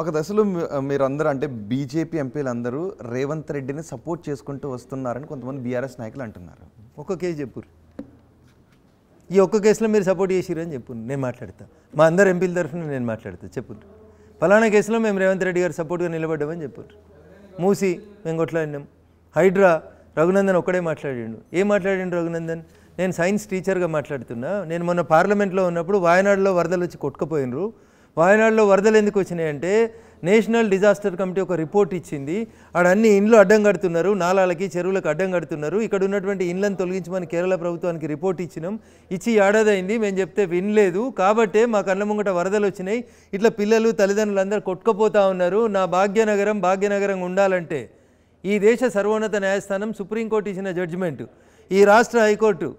ఒక దశలో మీరందరూ అంటే బీజేపీ ఎంపీలందరూ రేవంత్ రెడ్డిని సపోర్ట్ చేసుకుంటూ వస్తున్నారని కొంతమంది బీఆర్ఎస్ నాయకులు అంటున్నారు. ఒక్క కేసు చెప్పు, ఈ ఒక్క కేసులో మీరు సపోర్ట్ చేసిరని చెప్పు, నేను మాట్లాడతా. మా అందరు ఎంపీల తరఫున నేను మాట్లాడతా. చెప్పు, ఫలానా కేసులో మేము రేవంత్ రెడ్డి గారు సపోర్ట్గా నిలబడ్డామని చెప్పు. మూసి మేము కొట్లాడినాం. హైడ్రా రఘునందన్ ఒక్కడే మాట్లాడిండు. ఏం మాట్లాడిండు రఘునందన్? నేను సైన్స్ టీచర్గా మాట్లాడుతున్నా. నేను మొన్న పార్లమెంట్లో ఉన్నప్పుడు వాయనాడులో వరదలు వచ్చి కొట్టుకుపోయినరు. వాయనాడులో వరదలు ఎందుకు వచ్చినాయంటే నేషనల్ డిజాస్టర్ కమిటీ ఒక రిపోర్ట్ ఇచ్చింది. ఆడ అన్ని ఇండ్లు అడ్డం కడుతున్నారు, నాలాలకి చెరువులకు అడ్డం కడుతున్నారు. ఇక్కడ ఉన్నటువంటి ఇండ్లను తొలగించమని కేరళ ప్రభుత్వానికి రిపోర్ట్ ఇచ్చినాం. ఇచ్చి ఏడాది అయింది, మేము చెప్తే వినలేదు. కాబట్టే మా కళ్ళ ముంగట వరదలు వచ్చినాయి. ఇట్లా పిల్లలు తల్లిదండ్రులు అందరూ కొట్టుకుపోతూ ఉన్నారు. నా భాగ్యనగరం ఉండాలంటే ఈ దేశ సర్వోన్నత న్యాయస్థానం సుప్రీంకోర్టు ఇచ్చిన జడ్జిమెంటు, ఈ రాష్ట్ర హైకోర్టు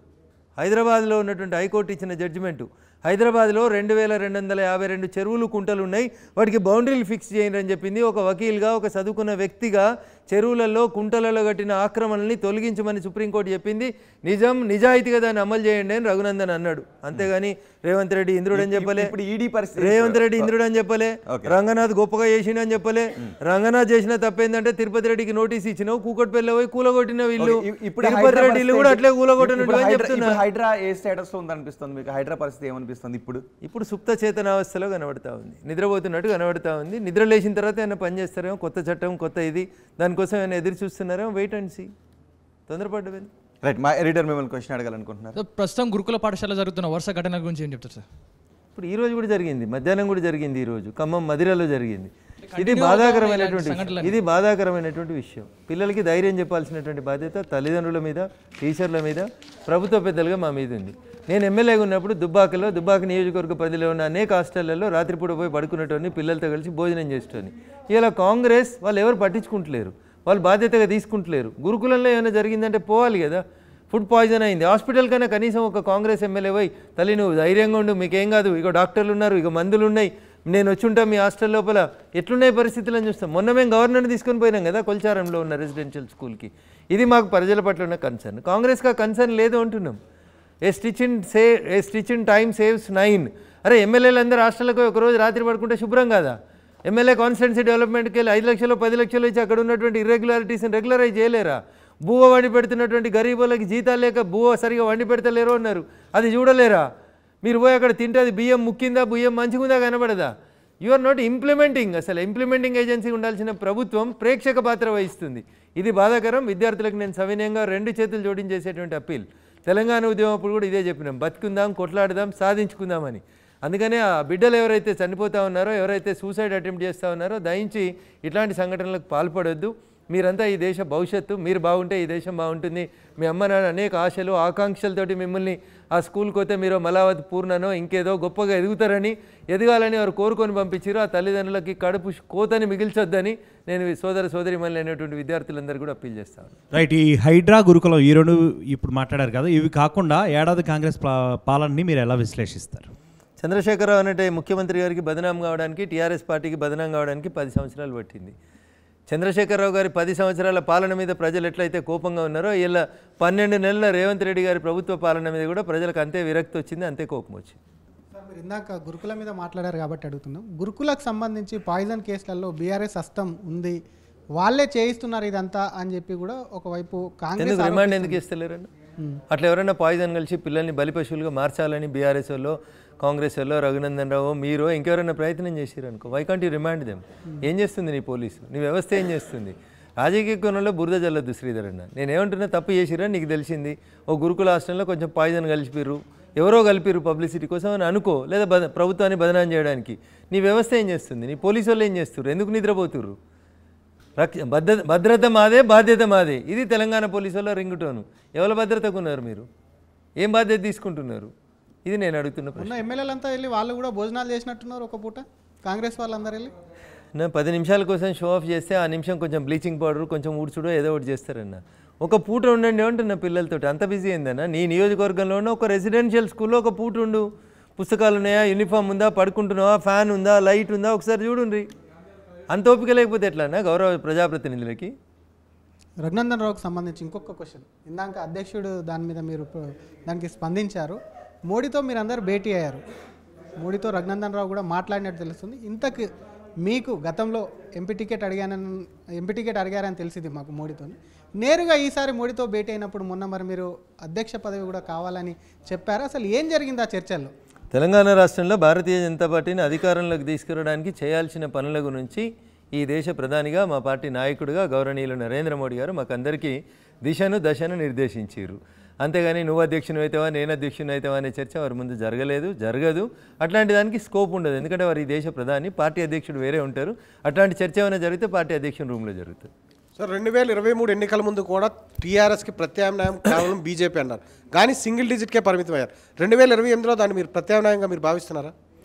హైదరాబాద్లో ఉన్నటువంటి హైకోర్టు ఇచ్చిన జడ్జిమెంటు, హైదరాబాద్లో 2252 చెరువులు కుంటలు ఉన్నాయి, వాటికి బౌండరీలు ఫిక్స్ చేయండి అని చెప్పింది. ఒక వకీల్గా, ఒక చదువుకున్న వ్యక్తిగా చెరువులలో కుంటలలో కట్టిన ఆక్రమణల్ని తొలగించమని సుప్రీంకోర్టు చెప్పింది. నిజాయితీగా దాన్ని అమలు చేయండి అని రఘునందన్ అన్నాడు. అంతేగాని రేవంత్ రెడ్డి ఇంద్రుడు అని చెప్పలే, రేవంత్ రెడ్డి ఇంద్రుడు అని చెప్పలే, రంగనాథ్ గొప్పగా చేసిండు అని చెప్పలే. రంగనాథ్ చేసిన తప్పేందంటే తిరుపతి రెడ్డికి నోటీస్ ఇచ్చినావు, కూకట్పల్లి పోయి కూలగొట్టిన వీళ్ళు. తిరుపతి రెడ్డి ఇల్లు కూడా అట్లే కూలగొట్టినట్టు అని చెప్తున్నా. హైడ్రా ఏ స్టేటస్ లో ఉందనిపిస్తుంది మీకు? హైడ్రా పరిస్థితి ఏమనిపిస్తుంది ఇప్పుడు సుప్త చేతనావస్థలో కనబడతా ఉంది, నిద్రపోతున్నట్టు కనబడతా ఉంది. నిద్ర లేచిన తర్వాత ఏమైనా పని చేస్తారేమో, కొత్త చట్టం కొత్త ఇది, దానికోసం ఏమైనా ఎదురు చూస్తున్నారేమో. Wait and see. తొందరపడ్డది. రైట్, మా ఎడిటర్ మిమ్మల్ని క్వశ్చన్ అడగాలనుకుంటున్నారు. ప్రస్తుతం గురుకుల పాఠశాల జరుగుతున్న వరుస ఘటనల గురించి ఏం చెప్తారు సార్? ఇప్పుడు ఈ రోజు కూడా జరిగింది, మధ్యాహ్నం కూడా జరిగింది, ఈరోజు ఖమ్మం మదిరలో జరిగింది. ఇది బాధాకరమైనటువంటి విషయం. పిల్లలకి ధైర్యం చెప్పాల్సినటువంటి బాధ్యత తల్లిదండ్రుల మీద, టీచర్ల మీద, ప్రభుత్వ పెద్దలుగా మా మీద ఉంది. నేను ఎమ్మెల్యేగా ఉన్నప్పుడు దుబ్బాక నియోజకవర్గ పరిధిలో ఉన్న అనేక హాస్టళ్లలో రాత్రిపూట పోయి పడుకునేటోని, పిల్లలతో కలిసి భోజనం చేసేటోని. ఇలా కాంగ్రెస్ వాళ్ళు ఎవరు పట్టించుకుంటలేరు, వాళ్ళు బాధ్యతగా తీసుకుంటలేరు. గురుకులంలో ఏమైనా జరిగిందంటే పోవాలి కదా. ఫుడ్ పాయిజన్ అయింది, హాస్పిటల్ కన్నా కనీసం ఒక కాంగ్రెస్ ఎమ్మెల్యే పోయి తల్లి నువ్వు ధైర్యంగా ఉండు, మీకేం కాదు, ఇక డాక్టర్లు ఉన్నారు, ఇక మందులు ఉన్నాయి, నేను వచ్చి ఉంటాం మీ హాస్టల్ లోపల, ఎట్లున్నాయి పరిస్థితులను చూస్తాం. మొన్న మేము గవర్నర్ని తీసుకొని పోయినాం కదా కొల్చారంలో ఉన్న రెసిడెన్షియల్ స్కూల్కి. ఇది మాకు ప్రజల పట్ల ఉన్న కన్సర్న్. కాంగ్రెస్కి ఆ కన్సర్న్ లేదు అంటున్నాం. ఏ స్టిచ్ ఇన్ టైమ్ సేవ్స్ 9. అరే ఎమ్మెల్యేలు అందరూ హాస్టల్కి ఒకరోజు రాత్రి పడుకుంటే శుభ్రం కదా? ఎమ్మెల్యే కాన్స్టిట్యున్సీ డెవలప్మెంట్కి వెళ్ళి 5 లక్షలు 10 లక్షలు ఇచ్చి అక్కడ ఉన్నటువంటి ఇర్రెగ్యులారిటీస్ని రెగ్యులరైజ్ చేయలేరా? బువ్వ వండి పెడుతున్నటువంటి గరీబులకి జీతాలు లేక బువ్వ సరిగా వండి పెడతలేరు అన్నారు, అది చూడలేరా? మీరు పోయి అక్కడ తింటే అది బియ్యం ముక్కిందా, బియ్యం మంచిగుందా కనబడదా? You are not implementing. అసలు ఇంప్లిమెంటింగ్ ఏజెన్సీ ఉండాల్సిన ప్రభుత్వం ప్రేక్షక పాత్ర వహిస్తుంది. ఇది బాధాకరం. విద్యార్థులకు నేను సవినయంగా 2 చేతులు జోడించేసేటువంటి అప్పీల్. తెలంగాణ ఉద్యమం అప్పుడు కూడా ఇదే చెప్పినాం, బతుకుందాం, కొట్లాడదాం, సాధించుకుందామని. అందుకనే ఆ బిడ్డలు ఎవరైతే చనిపోతూ ఉన్నారో, ఎవరైతే సూసైడ్ అటెంప్ట్ చేస్తూ ఉన్నారో దయించి ఇట్లాంటి సంఘటనలకు పాల్పడొద్దు. మీరంతా ఈ దేశ భవిష్యత్తు, మీరు బాగుంటే ఈ దేశం బాగుంటుంది. మీ అమ్మ నాన్న అనేక ఆశలు ఆకాంక్షలతోటి మిమ్మల్ని ఆ స్కూల్కి పోతే మీరు మలావత్ పూర్ణనో ఇంకేదో గొప్పగా ఎదుగుతారని, ఎదగాలని వారు కోరుకొని పంపించారు. ఆ తల్లిదండ్రులకి కడుపు కోతని మిగిల్చొద్దని నేను సోదరిమణులు అనేటువంటి విద్యార్థులందరూ కూడా అప్పీల్ చేస్తాను. రైట్, ఈ హైడ్రా గురుకులం ఈ 2 ఇప్పుడు మాట్లాడారు కదా, ఇవి కాకుండా ఏడాది కాంగ్రెస్ పాలనని మీరు ఎలా విశ్లేషిస్తారు? చంద్రశేఖరరావు అంటే ముఖ్యమంత్రి గారికి బదనాం కావడానికి, టీఆర్ఎస్ పార్టీకి బదనాం కావడానికి 10 సంవత్సరాలు పట్టింది. చంద్రశేఖరరావు గారి 10 సంవత్సరాల పాలన మీద ప్రజలు ఎట్లయితే కోపంగా ఉన్నారో, ఇలా 12 నెలల రేవంత్ రెడ్డి గారి ప్రభుత్వ పాలన మీద కూడా ప్రజలకు అంతే విరక్తి వచ్చింది, అంతే కోపం వచ్చింది. సార్, మీరు ఇందాక గురుకుల మీద మాట్లాడారు కాబట్టి అడుగుతున్నాం. గురుకులకు సంబంధించి పాయిజన్ కేసులలో బీఆర్ఎస్ హస్తం ఉంది, వాళ్ళే చేయిస్తున్నారు ఇదంతా అని చెప్పి కూడా ఒకవైపు కాంగ్రెస్ రిమాండ్ ఎందుకు ఇస్తలేరండి? అట్లా ఎవరైనా పాయిజన్ కలిసి పిల్లల్ని బలిపశువులుగా మార్చాలని బీఆర్ఎస్ వాళ్ళు, కాంగ్రెస్ వాళ్ళు, రఘునందన్ రావు, మీరు ఇంకెవరైనా ప్రయత్నం చేశారు అనుకో, why can't you remind them? ఏం చేస్తుంది నీ పోలీసు, నీ వ్యవస్థ ఏం చేస్తుంది? రాజకీయ కోణంలో బురద జల్లొద్దు శ్రీధర్ అన్న. నేనేమంటున్నా, తప్పు చేసిరని నీకు తెలిసింది, ఓ గురుకుల హాస్టల్లో కొంచెం పాయిజన్ కలిపిర్రు, ఎవరో కలిపిర్రు పబ్లిసిటీ కోసం అని అనుకో, లేదా ప్రభుత్వాన్ని బదనాం చేయడానికి. నీ వ్యవస్థ ఏం చేస్తుంది? నీ పోలీసు వాళ్ళు ఏం చేస్తుర్రు? ఎందుకు నిద్రపోతుర్రు? భద్రత మాదే, బాధ్యత మాదే. ఇది తెలంగాణ పోలీసు వాళ్ళ రింగుటోను. ఎవరి భద్రతకు ఉన్నారు మీరు? ఏం బాధ్యత తీసుకుంటున్నారు? ఇది నేను అడుగుతున్న ప్రశ్న. ఎమ్మెల్యేలంతా వెళ్ళి వాళ్ళు కూడా భోజనాలు చేసినట్టున్నారు ఒక పూట, కాంగ్రెస్ వాళ్ళందరూ వెళ్ళి. 10 నిమిషాల కోసం షో ఆఫ్ చేస్తే ఆ నిమిషం కొంచెం బ్లీచింగ్ పౌడర్, కొంచెం ఊడ్చుడో ఏదో ఒకటి చేస్తారన్న. ఒక పూట ఉండండి ఏమంటున్నా పిల్లలతో, అంత బిజీ అయిందన్న. నీ నియోజకవర్గంలోనే ఒక రెసిడెన్షియల్ స్కూల్లో ఒక పూట ఉండు, పుస్తకాలు ఉన్నాయా, యూనిఫామ్ ఉందా, పడుకుంటున్నావా, ఫ్యాన్ ఉందా, లైట్ ఉందా, ఒకసారి చూడండి. అంత ఓపిక లేకపోతే ఎట్లన్నా గౌరవ ప్రజాప్రతినిధులకి? రఘునందన్ రావుకి సంబంధించి ఇంకొక క్వశ్చన్. ఇందాక అధ్యక్షుడు దాని మీద మీరు దానికి స్పందించారు. మోడీతో మీరు అందరూ భేటీ అయ్యారు, మోడీతో రఘునందన్ రావు కూడా మాట్లాడినట్టు తెలుస్తుంది. ఇంతకు మీకు గతంలో ఎంపీ టికెట్ అడిగారని తెలిసింది మాకు మోడీతో. నేరుగా ఈసారి మోడీతో భేటీ అయినప్పుడు మొన్న మరి మీరు అధ్యక్ష పదవి కూడా కావాలని చెప్పారు. అసలు ఏం జరిగింది ఆ చర్చల్లో? తెలంగాణ రాష్ట్రంలో భారతీయ జనతా పార్టీని అధికారంలోకి తీసుకురావడానికి చేయాల్సిన పనుల గురించి ఈ దేశ ప్రధానిగా మా పార్టీ నాయకుడిగా గౌరవనీయులు నరేంద్ర మోడీ గారు మాకందరికీ దశను నిర్దేశించారు. అంతేగాని నువ్వు అధ్యక్షుని అవుతావా నేను అధ్యక్షుని అవుతావా అనే చర్చ వారి ముందు జరగదు. అట్లాంటి దానికి స్కోప్ ఉండదు. ఎందుకంటే వారి ఈ దేశ ప్రధాని, పార్టీ అధ్యక్షుడు వేరే ఉంటారు. అట్లాంటి చర్చ ఏమైనా జరిగితే పార్టీ అధ్యక్షుని రూమ్లో జరుగుతుంది. సార్ 2023 ఎన్నికల ముందు కూడా టీఆర్ఎస్కి ప్రత్యామ్నాయం కేవలం బీజేపీ అన్నారు, కానీ సింగిల్ డిజిట్కే పరిమితం అయ్యారు. 2028లో దాన్ని మీరు ప్రత్యామ్నాయంగా మీరు భావిస్తున్నారా?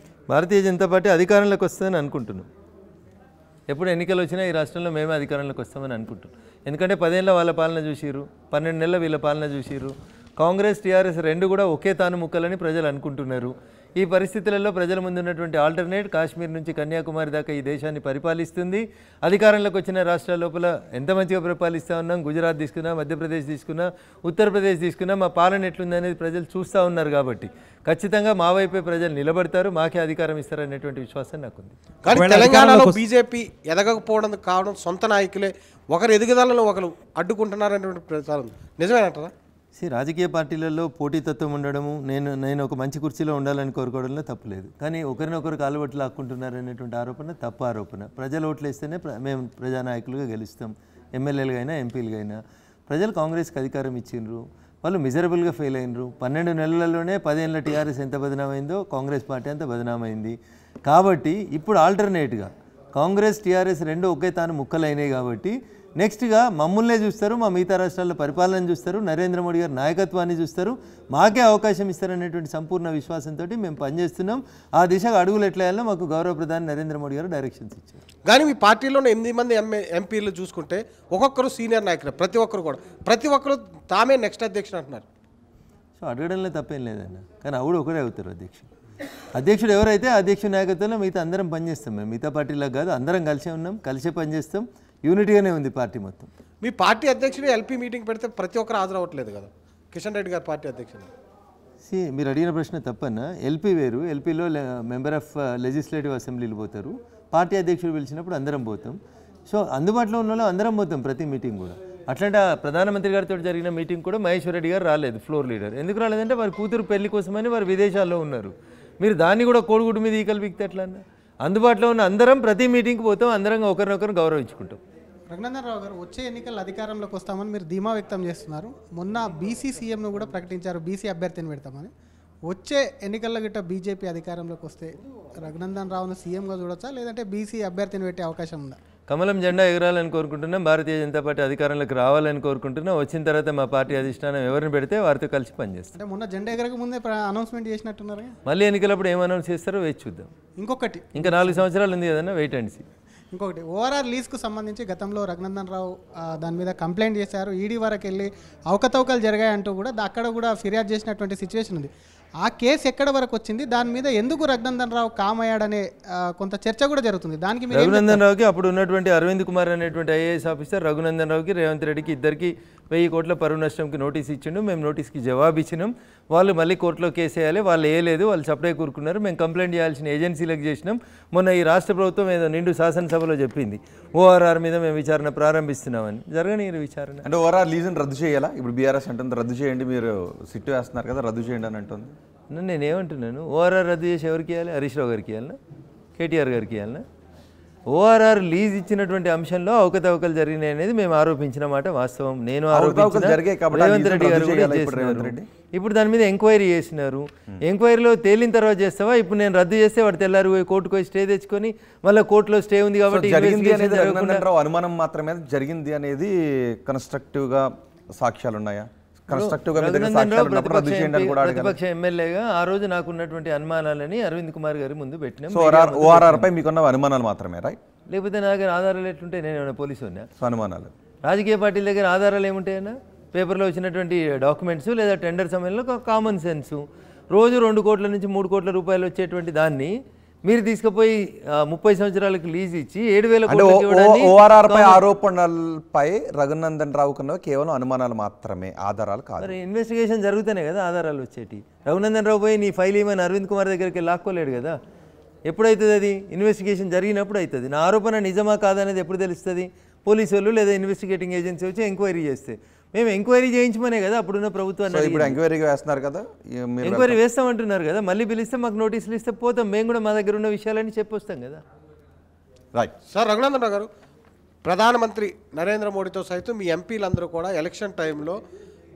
భారతీయ జనతా పార్టీ అధికారంలోకి వస్తుందని అనుకుంటున్నాం. ఎప్పుడు ఎన్నికలు వచ్చినా ఈ రాష్ట్రంలో మేమే అధికారంలోకి వస్తామని అనుకుంటున్నాం. ఎందుకంటే 10 ఏళ్ళ వాళ్ళ పాలన చూసిరు, 12 నెలల వీళ్ళ పాలన చూసిరు. కాంగ్రెస్ టీఆర్ఎస్ రెండు కూడా ఒకే తాను ముక్కలని ప్రజలు అనుకుంటున్నారు. ఈ పరిస్థితులలో ప్రజల ముందు ఉన్నటువంటి ఆల్టర్నేట్ కాశ్మీర్ నుంచి కన్యాకుమారి దాకా ఈ దేశాన్ని పరిపాలిస్తుంది. అధికారంలోకి వచ్చిన రాష్ట్రాల లోపల ఎంత మంచిగా పరిపాలిస్తూ ఉన్నాం. గుజరాత్ తీసుకున్నా, మధ్యప్రదేశ్ తీసుకున్నా, ఉత్తరప్రదేశ్ తీసుకున్నా మా పాలన ఎట్లుందనేది ప్రజలు చూస్తూ ఉన్నారు. కాబట్టి ఖచ్చితంగా మా వైపే ప్రజలు నిలబడతారు, మాకే అధికారం ఇస్తారనేటువంటి విశ్వాసం నాకుంది. కానీ తెలంగాణలో బీజేపీ ఎదగకపోవడం కావడం సొంత నాయకులే ఒకరు ఎదుగుదలలో ఒకరు అడ్డుకుంటున్నారనేటువంటి ప్రచారం నిజమేనంటారా? రాజకీయ పార్టీలలో పోటీతత్వం ఉండడము, నేను ఒక మంచి కుర్చీలో ఉండాలని కోరుకోవడంలో తప్పులేదు. కానీ ఒకరినొకరు కాలుబట్లు లాక్కుంటున్నారు అనేటువంటి ఆరోపణ. ప్రజలు ఓట్లు వేస్తేనే మేము ప్రజానాయకులుగా గెలుస్తాం. ఎమ్మెల్యేలుగా అయినా ఎంపీలుగా అయినా ప్రజలు కాంగ్రెస్కి అధికారం ఇచ్చిండ్రు. వాళ్ళు మిజరబుల్గా ఫెయిల్ అయినరు. 12 నెలలలోనే 10 ఏళ్ళ టీఆర్ఎస్ ఎంత బదనామైందో కాంగ్రెస్ పార్టీ అంత బదనామైంది. కాబట్టి ఇప్పుడు ఆల్టర్నేట్గా కాంగ్రెస్ టీఆర్ఎస్ రెండు ఒకే తాను ముక్కలైనాయి. కాబట్టి నెక్స్ట్గా మమ్మల్నే చూస్తారు, మా మిగతా రాష్ట్రాల్లో పరిపాలన చూస్తారు, నరేంద్ర మోడీ గారి నాయకత్వాన్ని చూస్తారు, మాకే అవకాశం ఇస్తారనేటువంటి సంపూర్ణ విశ్వాసంతో మేము పనిచేస్తున్నాం. ఆ దిశగా అడుగులు ఎట్లా వేయాలో మాకు గౌరవ ప్రధాని నరేంద్ర మోడీ గారు డైరెక్షన్స్ ఇచ్చారు. కానీ మీ పార్టీలోనే 8 మంది ఎంపీలు చూసుకుంటే ఒక్కొక్కరు సీనియర్ నాయకులు, ప్రతి ఒక్కరు తామే నెక్స్ట్ అధ్యక్షుడు అంటున్నారు. సో అడగడంలో తప్పేం లేదన్న, కానీ ఆవిడ ఒకరే అవుతారు అధ్యక్షుడు ఎవరైతే అధ్యక్షుడి నాయకత్వంలో మిగతా అందరం పనిచేస్తాం. మేము మిగతా పార్టీలకు కాదు, అందరం కలిసే ఉన్నాం, కలిసే పనిచేస్తాం. యూనిటీగానే ఉంది పార్టీ మొత్తం. మీ పార్టీ అధ్యక్షుడు ఎల్పీ మీటింగ్ పెడితే ప్రతి ఒక్కరు హాజరవ్వట్లేదు కదా, కిషన్ రెడ్డి గారు పార్టీ అధ్యక్షుడు. మీరు అడిగిన ప్రశ్న తప్పన్నా. ఎల్పీ వేరు, ఎల్పీలో మెంబర్ ఆఫ్ లెజిస్లేటివ్ అసెంబ్లీలు పోతారు. పార్టీ అధ్యక్షుడు పిలిచినప్పుడు అందరం పోతాం. సో అందుబాటులో ఉన్న వాళ్ళు అందరం పోతాం ప్రతి మీటింగ్ కూడా. అట్లాంటి ప్రధానమంత్రి గారితో జరిగిన మీటింగ్ కూడా మహేశ్వర్ రెడ్డి గారు రాలేదు, ఫ్లోర్ లీడర్. ఎందుకు రాలేదంటే వారి కూతురు పెళ్లి కోసమని వారు విదేశాల్లో ఉన్నారు. మీరు దాన్ని కూడా కోడిగుడ్డు మీద ఈకలు బిక్తే ఎట్లా అన్న? అందుబాటులో ఉన్న అందరం ప్రతి మీటింగ్కి పోతాం, అందరం ఒకరినొకరు గౌరవించుకుంటాం. రఘునందన్ రావు గారు, వచ్చే ఎన్నికల్లో అధికారంలోకి వస్తామని మీరు ధీమా వ్యక్తం చేస్తున్నారు. మొన్న బీసీ సీఎంను కూడా ప్రకటించారు, బీసీ అభ్యర్థిని పెడతామని. వచ్చే ఎన్నికల్లో గిట్ట బీజేపీ అధికారంలోకి వస్తే రఘునందన్ రావును సీఎంగా చూడొచ్చా, లేదంటే బీసీ అభ్యర్థిని పెట్టే అవకాశం ఉందా? కమలం జెండా ఎగరాలని కోరుకుంటున్నాం, భారతీయ జనతా పార్టీ అధికారంలోకి రావాలని కోరుకుంటున్నాం. వచ్చిన తర్వాత మా పార్టీ అధిష్టానం ఎవరిని పెడితే వారితో కలిసి పనిచేస్తాం. అంటే మొన్న జెండా ఎగరక ముందే అనౌన్స్మెంట్ చేసినట్టున్నారు. మళ్ళీ ఎన్నికలప్పుడు ఏం అనౌన్స్ చేస్తారో వేచి చూద్దాం. ఇంకొకటి, ఇంకా 4 సంవత్సరాలు ఉంది కదన్నా, వెయిట్ అండ్ సీ. ఇంకొకటి, ఓఆర్ఆర్ లీజ్కు సంబంధించి గతంలో రఘునందన్ రావు దాని మీద కంప్లైంట్ చేశారు. ఈడీ వరకు వెళ్ళి అవకతవకలు జరిగాయంటూ కూడా అక్కడ కూడా ఫిర్యాదు చేసినటువంటి సిచ్యువేషన్ ఉంది. ఆ కేసు ఎక్కడ వరకు వచ్చింది, దాని మీద ఎందుకు రఘునందన్ రావు కామయ్యాడనే కొంత చర్చ కూడా జరుగుతుంది. దానికి రఘునందన్ రావుకి అప్పుడు ఉన్నటువంటి అరవింద్ కుమార్ అనేటువంటి ఐఏఎస్ ఆఫీసర్ రఘునందన్ రావుకి, రేవంత్ రెడ్డికి ఇద్దరికి 1000 కోట్ల పరువు నష్టంకి నోటీస్ ఇచ్చిండు. మేము నోటీస్కి జవాబు ఇచ్చినాం. వాళ్ళు మళ్ళీ కోర్టులో కేసు వేయాలి, వాళ్ళు వేయలేదు, వాళ్ళు సపరేట్ కూరుకున్నారు. మేము కంప్లైంట్ చేయాల్సిన ఏజెన్సీలకు చేసినాం. మొన్న ఈ రాష్ట్ర ప్రభుత్వం ఏదో నిండు శాసనసభలో చెప్పింది ఓఆర్ఆర్ మీద మేము విచారణ ప్రారంభిస్తున్నామని. జరగని విచారణ అంటే ఓఆర్ఆర్ లీజుని రద్దు చేయాలా? ఇప్పుడు బీఆర్ఎస్ అంటుంది రద్దు చేయండి, మీరు సిట్టు వేస్తున్నారు కదా, రద్దు చేయండి అని అంటుంది. నేనేమంటున్నాను, ఓఆర్ఆర్ రద్దు చేసి ఎవరికి ఇవ్వాలి? హరీష్ రావు గారికి ఇవ్వాలన్నా, కేటీఆర్ గారికి ఇవ్వాలన్నా? ఓఆర్ఆర్ లీజ్ ఇచ్చినటువంటి అంశంలో అవకతవకలు జరిగినాయి అనేది మేము ఆరోపించిన మాట వాస్తవం. నేను రేవంత్ రెడ్డి గారు ఇప్పుడు దాని మీద ఎంక్వైరీ చేసినారు. ఎంక్వైరీలో తేలిన తర్వాత చేస్తావా? ఇప్పుడు నేను రద్దు చేస్తే వాడు తెల్లారు పోయి కోర్టుకు పోయి స్టే తెచ్చుకొని మళ్ళీ కోర్టులో స్టే ఉంది కాబట్టి అనుమానం మాత్రమే జరిగింది అనేది కన్స్ట్రక్టివ్గా సాక్ష్యాలు ఉన్నాయా? ప్రతిపక్ష ఎమ్మెల్యేగా ఆ రోజు నాకు ఉన్నటువంటి అనుమానాలని అరవింద్ కుమార్ గారి ముందు పెట్టినాం. ఓఆర్ఆర్ పై మీకున్న అనుమానాలు మాత్రమే రైట్? లేకపోతే నా దగ్గర ఆధారాలు ఎట్లుంటే నేను ఏమైనా పోలీసు ఉన్నా? అనుమానాలు రాజకీయ పార్టీల దగ్గర ఆధారాలు ఏముంటాయన్నా? పేపర్లో వచ్చినటువంటి డాక్యుమెంట్స్ లేదా టెండర్ సమయంలో కామన్ సెన్స్. రోజు 2 కోట్ల నుంచి 3 కోట్ల రూపాయలు వచ్చేటువంటి దాన్ని మీరు తీసుకుపోయి 30 సంవత్సరాలకు లీజ్ ఇచ్చి 7,000 కోట్ల ఓఆర్ఆర్ పై ఆరోపణలపై రఘునందన్ రావు కన్నా కేవలం అనుమానాలు మాత్రమే, ఆధారాలు కాదు. మరి ఇన్వెస్టిగేషన్ జరుగుతూనే కదా ఆధారాలు వచ్చేటి. రఘునందన్ రావు పోయి నీ ఫైల్ ఏమైనా అరవింద్ కుమార్ దగ్గరికి లాక్కోలేడు కదా. ఎప్పుడైతుంది అది? ఇన్వెస్టిగేషన్ జరిగినప్పుడు అవుతుంది. నా ఆరోపణ నిజమా కాదనేది ఎప్పుడు తెలుస్తుంది? పోలీసు వాళ్ళు లేదా ఇన్వెస్టిగేటింగ్ ఏజెన్సీ వచ్చి ఎంక్వైరీ చేస్తే, మేము ఎంక్వైరీ చేయించమనే కదా అప్పుడున్న ప్రభుత్వాన్ని. ఇప్పుడు ఎంక్వైరీగా వేస్తున్నారు కదా, ఎంక్వైరీ వేస్తామంటున్నారు కదా, మళ్ళీ పిలిస్తే మాకు నోటీసులు ఇస్తే పోతాం, మేము కూడా మా దగ్గర ఉన్న విషయాలన్నీ చెప్పొస్తాం కదా. రైట్ సార్ రఘునందన్ రావు గారు, ప్రధానమంత్రి నరేంద్ర మోడీతో సైతం మీ ఎంపీలందరూ కూడా ఎలక్షన్ టైంలో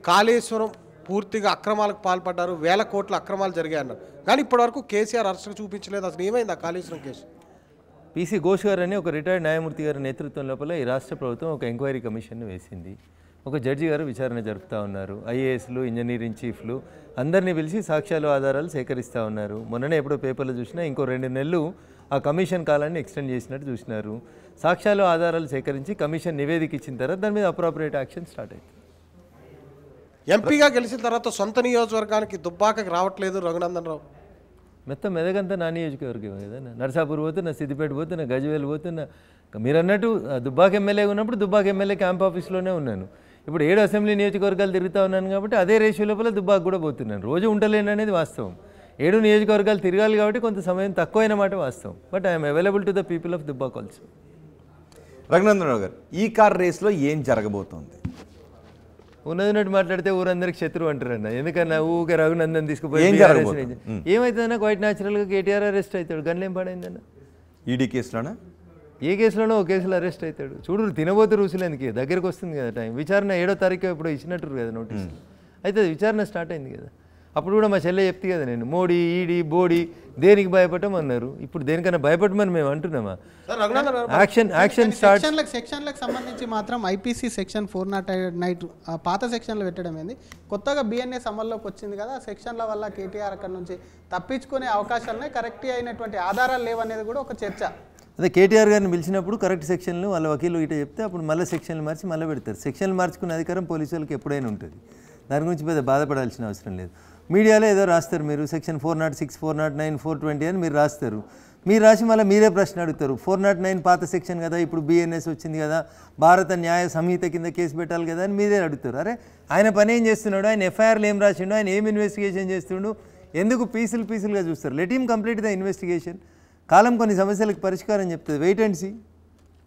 కాళేశ్వరం పూర్తిగా అక్రమాలకు పాల్పడ్డారు, 1000 కోట్ల అక్రమాలు జరిగాయి అన్నారు. కానీ ఇప్పటివరకు కేసీఆర్ అరెస్ట్ చూపించలేదు. అసలు ఏమైంది ఆ కాళేశ్వరం కేసు? పీసీ ఘోష్ గారు అని ఒక రిటైర్డ్ న్యాయమూర్తి గారి నేతృత్వం లోపల ఈ రాష్ట్ర ప్రభుత్వం ఒక ఎంక్వైరీ కమిషన్ను వేసింది. ఒక జడ్జి గారు విచారణ జరుపుతూ ఉన్నారు. ఐఏఎస్లు, ఇంజనీరింగ్ చీఫ్లు అందరినీ పిలిచి సాక్ష్యాలు ఆధారాలు సేకరిస్తూ ఉన్నారు. మొన్ననే ఎప్పుడో పేపర్లో చూసినా ఇంకో 2 నెలలు ఆ కమిషన్ కాలాన్ని ఎక్స్టెండ్ చేసినట్టు చూసినారు. సాక్ష్యాలు ఆధారాలు సేకరించి కమిషన్ నివేదిక ఇచ్చిన తర్వాత దాని మీద అప్రోప్రియేట్ యాక్షన్ స్టార్ట్ అవుతుంది. ఎంపీగా గెలిచిన తర్వాత సొంత నియోజకవర్గానికి దుబ్బాకకి రావట్లేదు రఘునందన్ రావు. మొత్తం మెదగంతా నా నియోజకవర్గం కదా, నరసాపూర్ పోతున్నా, సిద్దిపేట పోతున్నా, గజ్వేల్ పోతున్నా. మీరు అన్నట్టు దుబ్బాక ఎమ్మెల్యే ఉన్నప్పుడు దుబ్బాక ఎమ్మెల్యే క్యాంప్ ఆఫీస్లోనే ఉన్నాను. ఇప్పుడు 7 అసెంబ్లీ నియోజకవర్గాలు తిరుగుతూ ఉన్నాను కాబట్టి అదే రేషియో లోపల దుబ్బాక కూడా పోతున్నాను. రోజు ఉండలేను అనేది వాస్తవం. 7 నియోజకవర్గాలు తిరగాలి కాబట్టి కొంత సమయం తక్కువైన మాట వాస్తవం. But I'm available to the people of Dubbaka also. Raghunandan Rao గారు, ఈ కార్ రేస్లో ఏం జరగబోతోంది? ఉన్నదిన్నట్టు మాట్లాడితే ఊరందరికి శత్రువు అంటారన్న. ఎందుకన్నా ఊకే రఘునందన్ తీసుకుపోయి ఏమవుతుందన్నా క్వైట్ న్యాచురల్గా కేటీఆర్ అరెస్ట్ అవుతాడు. గన్లేం పడైందన్న ఈడీ కేసులోనా? ఏ కేసులోనో ఓ కేసులో అరెస్ట్ అవుతాడు. చూడు తినబోతు రుసులు ఎందుకు దగ్గరికి వస్తుంది కదా టైం. విచారణ 7వ తారీఖు ఇప్పుడు ఇచ్చినట్టు కదా నోటీస్. అయితే విచారణ స్టార్ట్ అయింది కదా. అప్పుడు కూడా మా చెల్లె చెప్తే కదా నేను మోడీ ఈడీ బోడీ దేనికి భయపడమన్నారు. ఇప్పుడు దేనికన్నా భయపడమని మేము అంటున్నామా? Action start. సెక్షన్లకు సంబంధించి మాత్రం ఐపీసీ సెక్షన్ 409 పాత సెక్షన్లు పెట్టడం ఏంది, కొత్తగా బిఎన్ఎస్ అమల్లోకి వచ్చింది కదా, ఆ సెక్షన్ల వల్ల కేటీఆర్ అక్కడ నుంచి తప్పించుకునే అవకాశాలనే కరెక్ట్ అయినటువంటి ఆధారాలు లేవనేది కూడా ఒక చర్చ. అదే కేటీఆర్ గారిని పిలిచినప్పుడు కరెక్ట్ సెక్షన్లు వాళ్ళ వకీలు ఇట చెప్తే అప్పుడు మళ్ళీ సెక్షన్లు మార్చి మళ్ళీ పెడతారు. సెక్షన్లు మార్చుకునే అధికారం పోలీసు వాళ్ళకి ఎప్పుడైనా ఉంటుంది. దాని గురించి పెద్ద బాధపడాల్సిన అవసరం లేదు. మీడియాలో ఏదో రాస్తారు, మీరు సెక్షన్ 406, 409, 420 అని మీరు రాస్తారు. మీరు రాసి మళ్ళీ మీరే ప్రశ్న అడుగుతారు. 409 పాత సెక్షన్ కదా, ఇప్పుడు బిఎన్ఎస్ వచ్చింది కదా, భారత న్యాయ సంహిత కింద కేసు పెట్టాలి కదా అని మీరే అడుగుతారు. అరే ఆయన పని ఏం చేస్తున్నాడు, ఆయన ఎఫ్ఐఆర్లు ఏం రాసిండు, ఆయన ఏం ఇన్వెస్టిగేషన్ చేస్తుండు, ఎందుకు పీసులుగా చూస్తారు? Let him complete the investigation. కాలం కొన్ని సమస్యలకు పరిష్కారం చెప్తుంది. Wait and see.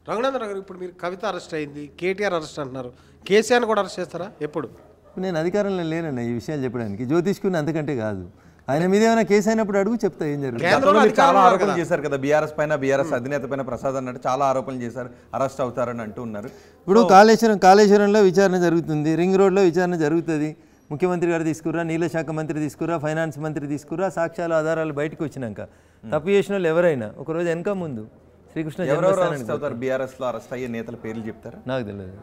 రఘునందన్ గారు, ఇప్పుడు మీరు కవిత అరెస్ట్ అయింది, కేటీఆర్ అరెస్ట్ అంటున్నారు, కేసీఆర్ని కూడా అరెస్ట్ చేస్తారా? ఎప్పుడు? నేను అధికారంలో లేనన్న ఈ విషయాలు చెప్పడానికి. జ్యోతిష్కుని అంతకంటే కాదు. ఆయన మీద ఏమైనా కేసు అయినప్పుడు అడుగు చెప్తా ఏం జరుగుతుంది. చాలా ఆరోపణలు చేశారు కదా బీఆర్ఎస్ పైన, బీఆర్ఎస్ అధినేత పైన ప్రసాద్ అన్నట్టు చాలా ఆరోపణలు చేశారు, అరెస్ట్ అవుతారని అంటూ ఉన్నారు. ఇప్పుడు కాళేశ్వరంలో విచారణ జరుగుతుంది, రింగ్ రోడ్లో విచారణ జరుగుతుంది. ముఖ్యమంత్రి గారు తీసుకురా, నీళ్ళ శాఖ మంత్రి తీసుకురా, ఫైనాన్స్ మంత్రి తీసుకురా, సాక్ష్యాలు ఆధారాలు బయటకు వచ్చినాక తప్పు చేసిన వాళ్ళు ఎవరైనా ఒకరోజు వెనక ముందు శ్రీకృష్ణ బీఆర్ఎస్లో అరెస్ట్ అయ్యే నేతల పేర్లు చెప్తారా? నాకు తెలియదు.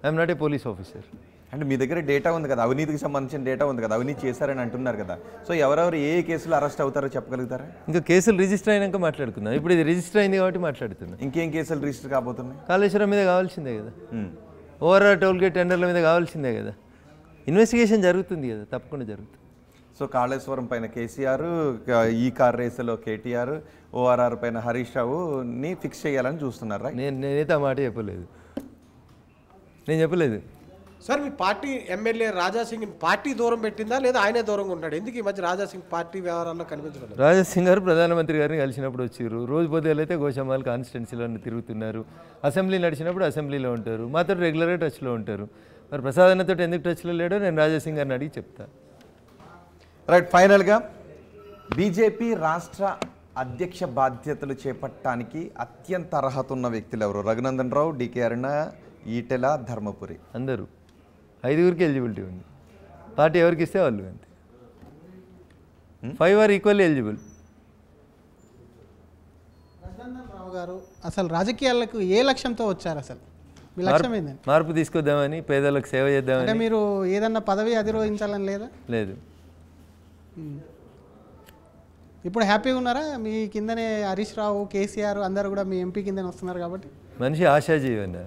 I'm not a police officer. అంటే మీ దగ్గర డేటా ఉంది కదా, అవినీతికి సంబంధించిన డేటా ఉంది కదా, అవినీతి చేశారని అంటున్నారు కదా. సో ఎవరెవరు ఏ కేసులు అరెస్ట్ అవుతారో చెప్పగలుగుతారా? ఇంకా కేసులు రిజిస్టర్ అయినాక మాట్లాడుకుందాం. ఇప్పుడు ఇది రిజిస్టర్ అయింది కాబట్టి మాట్లాడుతున్నాం. ఇంకేం కేసులు రిజిస్టర్ కాబోతున్నాయి? కాళేశ్వరం మీద కావాల్సిందే కదా, ఓఆర్ఆర్ టోల్గేట్ టెండర్ల మీద కావాల్సిందే కదా. ఇన్వెస్టిగేషన్ జరుగుతుంది కదా, తప్పకుండా జరుగుతుంది. సో కాళేశ్వరం పైన కేసీఆర్, ఈ కార్ రేసులో కేటీఆర్, ఓఆర్ఆర్ పైన హరీష్ రావుని ఫిక్స్ చేయాలని చూస్తున్నారా? నేనైతే ఆ మాట చెప్పలేదు. నేను చెప్పలేదు. సార్ మీ పార్టీ ఎమ్మెల్యే రాజాసింగ్ పార్టీ దూరం పెట్టిందా లేదా ఆయనే దూరంగా ఉంటాడు? ఎందుకు ఈ మధ్య రాజాసింగ్ పార్టీ వ్యవహారాల్లో కనిపించడం? రాజాసింగ్ గారు ప్రధానమంత్రి గారిని కలిసినప్పుడు వచ్చారు. రోజు పొద్దులైతే గోషామాల్ కాన్స్టిట్యున్సీలో తిరుగుతున్నారు. అసెంబ్లీ నడిచినప్పుడు అసెంబ్లీలో ఉంటారు. మాతో రెగ్యులర్గా టచ్లో ఉంటారు. మరి ప్రసాద్ అన్నతో ఎందుకు టచ్లో లేడో నేను రాజాసింగ్ గారిని అడిగి చెప్తా. రైట్. ఫైనల్గా బీజేపీ రాష్ట్ర అధ్యక్ష బాధ్యతలు చేపట్టడానికి అత్యంత అర్హత ఉన్న వ్యక్తులు ఎవరు? రఘునందన్ రావు, డికే అరుణ, ఈటెల, ధర్మపురి. అందరూ 5గురికి ఎలిజిబిలిటీ ఉంది. పార్టీ ఎవరికి ఇస్తే వాళ్ళు అంతే. 5 are equally eligible. Raghunandan Rao గారు అసలు రాజకీయాలకు ఏ లక్ష్యంతో వచ్చారు? అసలు మీ లక్ష్యం ఏంటండి? మార్పు తీసుకొద్దామని, పేదలకు సేవ చేద్దామని. అంటే మీరు ఏదన్నా పదవి అధిరోహించాలని లేదా? లేదు. ఇప్పుడు హ్యాపీగా ఉన్నారా? మీ కిందనే హరీష్ రావు, కేసీఆర్ అందరూ కూడా మీ ఎంపీ కిందనే వస్తున్నారు కాబట్టి. మనిషి ఆశాజీవి అన్న.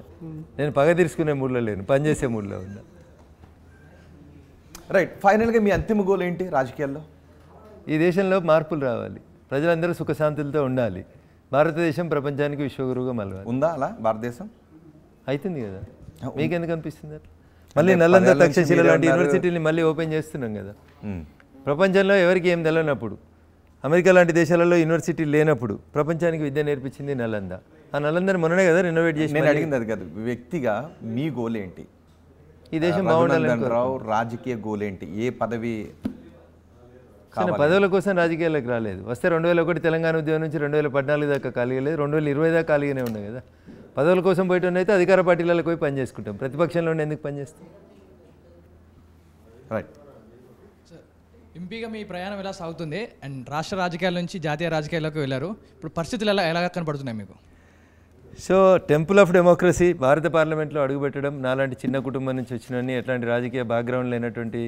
నేను పగ తీర్చుకునే మూడ్లో లేను, పనిచేసే మూడ్లో ఉన్నా. రైట్. ఫైనల్గా మీ అంతిమ గోల్ ఏంటి రాజకీయాల్లో? ఈ దేశంలో మార్పులు రావాలి, ప్రజలందరూ సుఖశాంతులతో ఉండాలి, భారతదేశం ప్రపంచానికి విశ్వగురువుగా మలవాలి. ఉందా అలా భారతదేశం? అవుతుంది కదా. మీకు ఎందుకు అనిపిస్తుంది అట్లా? మళ్ళీ నలంద, తక్షశిల లాంటి యూనివర్సిటీని మళ్ళీ ఓపెన్ చేస్తున్నాం కదా. ప్రపంచంలో ఎవరికి ఏం తెలియనప్పుడు అమెరికా లాంటి దేశాలలో యూనివర్సిటీ లేనప్పుడు ప్రపంచానికి విద్య నేర్పించింది నలంద. ఆ నలందని మొన్ననే కదా రెనోవేట్ చేసి నేను అడిగింది అది కాదు, వ్యక్తిగా మీ గోల్ ఏంటి? ఈ దేశం బాగుండాలని రఘునందన్ రావు రాజకీయ గోల్ ఏంటి? ఏ పదవి? పదవుల కోసం రాజకీయాలకు రాలేదు. వస్తే 2001 తెలంగాణ ఉద్యమం నుంచి 2014 దాకా ఖాళీగా లేదు, 2020 దాకా ఖాళీగానే ఉన్నాయి కదా. పదవుల కోసం పోయేటోని అయితే అధికార పార్టీలకు పోయి పని చేసుకుంటాం, ప్రతిపక్షంలో ఎందుకు పని చేస్తాం? రైట్. ఎంపీగా మీ ప్రయాణం ఎలా సాగుతుంది? అండ్ రాష్ట్ర రాజకీయాల నుంచి జాతీయ రాజకీయాల్లోకి వెళ్ళారు, ఇప్పుడు పరిస్థితులు ఎలా కనపడుతున్నాయి మీకు? సో టెంపుల్ ఆఫ్ డెమోక్రసీ భారత పార్లమెంట్లో అడుగుపెట్టడం, నాలాంటి చిన్న కుటుంబం నుంచి వచ్చినవన్నీ ఎట్లాంటి రాజకీయ బ్యాక్గ్రౌండ్ లేనటువంటి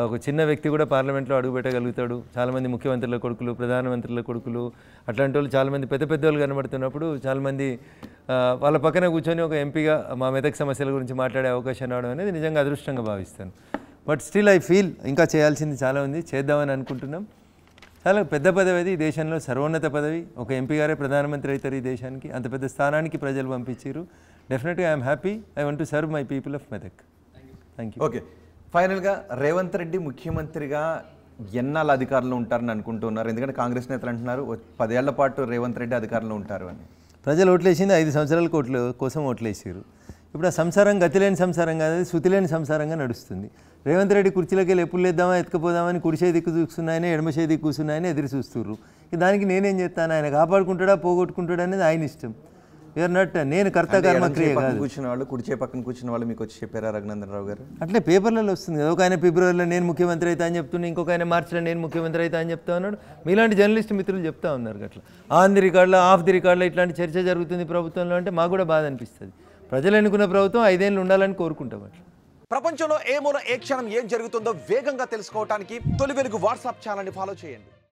ఒక చిన్న వ్యక్తి కూడా పార్లమెంట్లో అడుగుపెట్టగలుగుతాడు. చాలామంది ముఖ్యమంత్రుల కొడుకులు, ప్రధానమంత్రుల కొడుకులు, అట్లాంటి వాళ్ళు చాలామంది పెద్ద వాళ్ళు కనబడుతున్నప్పుడు చాలామంది వాళ్ళ పక్కన కూర్చొని ఒక ఎంపీగా మా మెదక్ సమస్యల గురించి మాట్లాడే అవకాశం రావడం అనేది నిజంగా అదృష్టంగా భావిస్తాను. బట్ స్టిల్ ఐ ఫీల్ ఇంకా చేయాల్సింది చాలా ఉంది, చేద్దామని అనుకుంటున్నాం. చాలా పెద్ద పదవి అది, ఈ దేశంలో సర్వోన్నత పదవి. ఒక ఎంపీ గారే ప్రధానమంత్రి అవుతారు ఈ దేశానికి, అంత పెద్ద స్థానానికి ప్రజలు పంపించారు. డెఫినెట్గా I'm happy, I want to serve my people of Medak. Thank you. Okay, ఫైనల్గా రేవంత్ రెడ్డి ముఖ్యమంత్రిగా ఎన్నాళ్ళు అధికారంలో ఉంటారని అనుకుంటున్నారు? ఎందుకంటే కాంగ్రెస్ నేతలు అంటున్నారు 10 ఏళ్ల పాటు రేవంత్ రెడ్డి అధికారంలో ఉంటారు అని. ప్రజలు ఓట్లేసింది 5 సంవత్సరాల కోసం ఓట్లేసారు. ఇప్పుడు ఆ సంసారం గతిలేని సంసారం కాదు, అది శృతిలేని సంసారంగా నడుస్తుంది. రేవంత్ రెడ్డి కుర్చీలోకి వెళ్ళి ఎప్పుడు లేద్దామా ఎత్తుకుపోదామని కుడిసే దిక్కు చూస్తున్నాయని ఎడమసే దిక్కు కూర్చున్నాయని ఎదురు చూస్తున్నారు. దానికి నేనేం చేస్తాను? ఆయన కాపాడుకుంటాడా పోగొట్టుకుంటాడా అనేది ఆయన ఇష్టం. యూఆర్ నాట్, నేను కర్తకర్మ క్రియ కాదు. కూర్చున్న వాళ్ళు, కుడిచే పక్కన కూర్చున్న వాళ్ళు మీకు వచ్చి చెప్పారా రఘునందన్ రావు గారు? అట్లే పేపర్లలో వస్తుంది కదా, ఒక ఆయన ఫిబ్రవరిలో నేను ముఖ్యమంత్రి అవుతా అని చెప్తున్నా, ఇంకొక ఆయన మార్చిలో నేను ముఖ్యమంత్రి అవుతా అని చెప్తా ఉన్నాడు. మీలాంటి జర్నలిస్ట్ మిత్రులు చెప్తా ఉన్నారు అట్లా ఆన్ ది రికార్డులో ఆఫ్ ది రికార్డులో ఇట్లాంటి చర్చ జరుగుతుంది ప్రభుత్వంలో అంటే మాకు కూడా బాధ అనిపిస్తుంది. ప్రజలు ఎన్నుకున్న ప్రభుత్వం 5 ఏళ్ళు ఉండాలని కోరుకుంటాం. అట్లా ప్రపంచంలో ఏ మూల ఏ క్షణం ఏం జరుగుతుందో వేగంగా తెలుసుకోవడానికి తొలి వెలుగు వాట్సాప్ ఛానల్ని ఫాలో చేయండి.